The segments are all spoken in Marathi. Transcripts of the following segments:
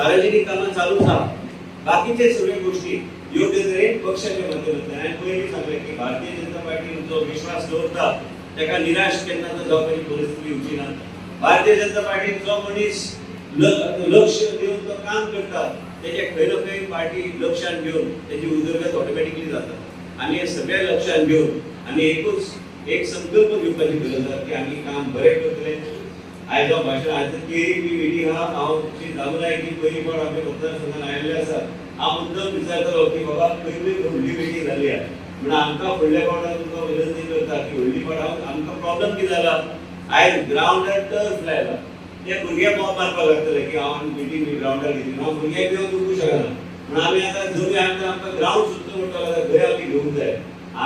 सार्वजनिक कामं चालू ठेवा, बाकीचे सगळे गोष्टी योग्य तऱ्हेन पक्षाच्या माध्यमांतल्यान हांवें पयलीं सांगलें की भारतीय जनता पार्टीन जो विश्वास दवरता ताका निराश केन्ना जावपाची परिस्थिती येवची ना। भारतीय जनता पार्टीन जो मनीस लक्ष दिवन तो काम करता तेजे खंय ना खंय पार्टी लक्षान घेवन तेजी उदरगत ऑटोमॅटिकली जाता आनी हे सगळे लक्षान घेवन आमी एक संकल्प घेवपाची गरज आसा की आमी काम बरें करतले। आयज हांव भाशण आज केरी बी मिटींग आहा हांव दामनायकी पयलीं पण आमच्या मतदारसंघान आयिल्ले आसा। हांव मुद्दम विचारतालो की बाबा पयली व्हडली मिटींग जाली आहे म्हण आमकां फुडल्या पावटार तुमकां विनंती करता की व्हडली पावटार आमकां प्रॉब्लेम कितें जाला आयज ग्रावंडार टर्फ लायला ते भुरगे बॉम्ब मारपाक लागतले की हांव मिटींग ग्रावंडार घेतली हांव भुरग्यांक येवन उरकूंक शकना म्हण आमी आतां जमी आमकां ग्रावंड सुद्दां म्हणटा थंय आमी घेवंक जाय।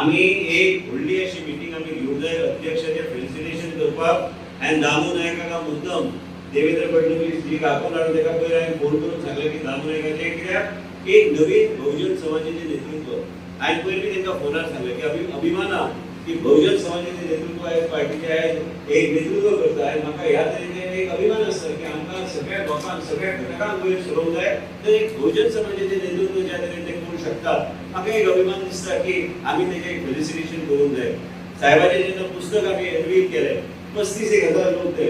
आमी एक व्हडली अशी मिटींग आमी घेवंक जाय अध्यक्षाचें फेलिसिटेशन करपाक आनी दामू नायकाक मुद्दम देवेंद्र फडणवीस जी काकून हाडून ताका पयर हांवें फोन करून सांगलें की दामू नायकाचें कित्याक एक नवीन बहुजन समाजाचें नेतृत्व हांवें पयलीं तांकां फोनार सांगलें की अभिमान आहा की बहुजन समाजाचें नेतृत्व आयज पार्टीचें आयज एक नेतृत्व करता आनी म्हाका ह्या तरेचें एक अभिमान आसता की आमकां सगळ्या लोकांक सगळ्या घटकांक वयर सरोवंक जाय तर एक बहुजन समाजाचें नेतृत्व ज्या तरेन ते करूंक शकता म्हाका एक अभिमान दिसता की आमी तेजें एक फेलिसिटेशन करूंक जाय। साहेबाचें जेन्ना पुस्तक आमी एनवील केलें 35,000 लोक ते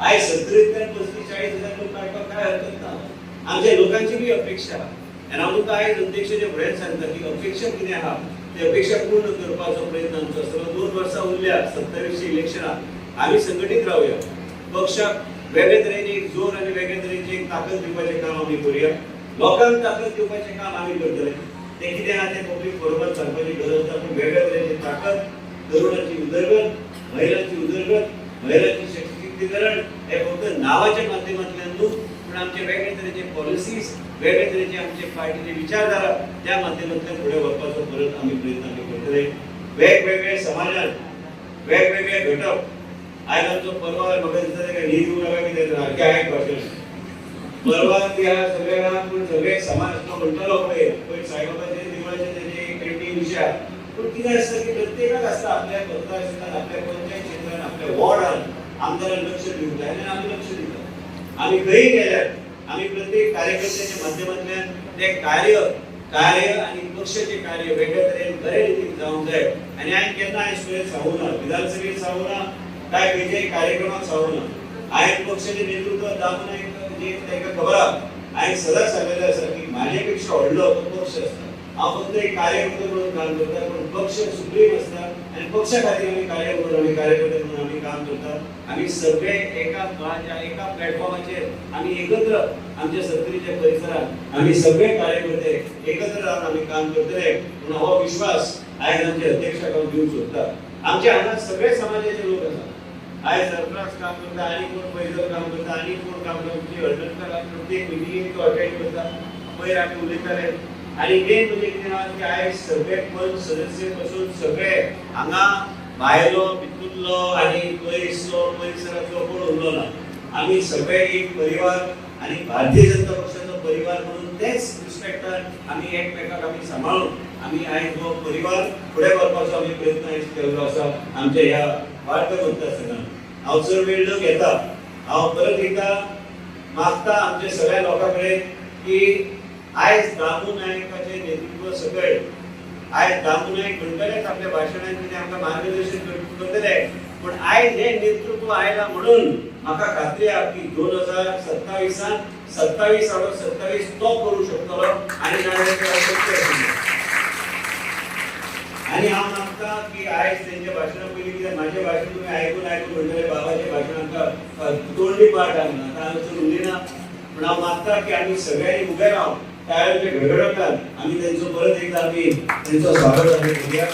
आयज 70,000 35,000 लोक काडपाक काय हरकत ना। आमच्या लोकांची बी अपेक्षा आनी हांव तुमकां आयज अध्यक्षाच्या फुड्यान सांगता की अपेक्षा कितें आहा ते अपेक्षा पूर्ण करपाचो प्रयत्न आमचो आसतलो। 2 वर्सां उरल्या 27 इलेक्शनाक आमी संघटीत रावया पक्षाक वेगळे तरेन एक जोर आनी वेगळे तरेची एक ताकद दिवपाचें काम आमी करुया लोकांक ताकद दिवपाचें काम आमी करतले। ते कितें आहा तें पब्लीक बरोबर सांगपाची गरज ना पूण वेगळे तरेची ताकद तरुणांची उदरगत महिलांची उदरगत महिलांची सशक्तीकरण हे फक्त नावाच्या माध्यमांतल्यान न्हू पूण आमचे वेगळे तरेचे पॉलिसीज वेगळे तरेचे आमचे पार्टीचे विचारधारा त्या माध्यमांतल्यान फुडें व्हरपाचो परत आमी प्रयत्न करतले। वेगवेगळे समाजात वेगवेगळे घटक आयज आमचो परवार म्हाका दिसता तेका न्ही दिवंक नाका कितें सारकें आयक भाशण परवार बी आहा सगळ्यांक पूण सगळे समाज तो म्हणटालो पळय साईबाबाचे देवळाचे तेजे एक पेंटींग विशय पूण कितें आसता की प्रत्येकाक आसता आपल्या मतदारसंघात आपल्या पंचायत क्षेत्रांत आपल्या वॉर्डान आमदारांक लक्ष दिवंक जाय आनी आमी लक्ष दिता। आमी खंय गेल्यार आमी प्रत्येक कार्यकर्त्याच्या माध्यमांतल्यान ते कार्य आनी पक्षाचें कार्य वेगळ्या तरेन बरे रितीन जावंक जाय आनी हांवें केन्ना आयज पर्यंत सांगूंक ना विधानसभेत सांगूंक ना काय खंयच्याय कार्यक्रमाक सांगूंक ना। हांवें पक्षाचें नेतृत्व दामू नायक जे ताका खबर आहा हांवें सदांच सांगलेलें आसा की म्हाजे पेक्षा व्हडलो तो पक्ष आसता हांव फक्त एक कार्यकर्तो म्हणून काम करता पूण पक्ष सुप्रीम आसता आनी पक्षा खातीर आमी कार्य करून आमी कार्यकर्ते म्हणून आमी काम करता। आमी सगळे एका मळाच्या एका प्लॅटफॉर्माचेर आमी एकत्र आमच्या सत्तरीच्या परिसरात आमी सगळे कार्यकर्ते एकत्र रावन आमी काम करतले पूण हो विश्वास आयज आमच्या अध्यक्षाक हांव दिवंक सोदता। आमच्या हांगा सगळे समाजाचे लोक आसात आयज सरप्रास काम करता आनी कोण पैदल काम करता आनी कोण काम करता हळदणकर प्रत्येक मिटिंगेक तो अटेंड करता पयर आमी उलयताले आनी मेन म्हणजे कितें आहा की आयज सगळे पंच सदस्य पासून सगळे हांगा भायलो भितूरलो आनी पयसलो परिसरांतलो कोण उरलो ना आमी सगळे एक परिवार आनी भारतीय जनता पक्षाचो परिवार म्हणून तेच रिस्पेक्टान आमी एकमेकाक आमी सांबाळून आमी आयज हो परिवार फुडें व्हरपाचो आमी प्रयत्न आयज केल्लो आसा आमच्या ह्या वाळपय मतदारसंघात। हांव चड वेळ न घेता हांव परत एकदा मागता आमच्या सगळ्या लोकां कडेन की आयज दामू नायकाचें नेतृत्व सकयल आयज दामू नायक म्हणटलेच आपल्या भाशणांत कितें आमकां मार्गदर्शन करतले पूण आयज हें नेतृत्व आयलां म्हणून म्हाका खात्री आहा की 2027 27 आवर 27 तो करू शकतो आणि आणि हांव मागता की आयज त्यांच्या भाशणा पयलीं कित्याक माझे भाशण तुम्ही ऐकून म्हणटले बाबाचे भाशण आमकां तोंडी पाठ आमकां आतां हांव उरलीना पूण हांव मागता की आमी सगळ्यांनी उबे रावन टाळ्यांचे गडगडाटान आमी तेंचो परत एकदा आमी तेंचो स्वागत आमी करूया.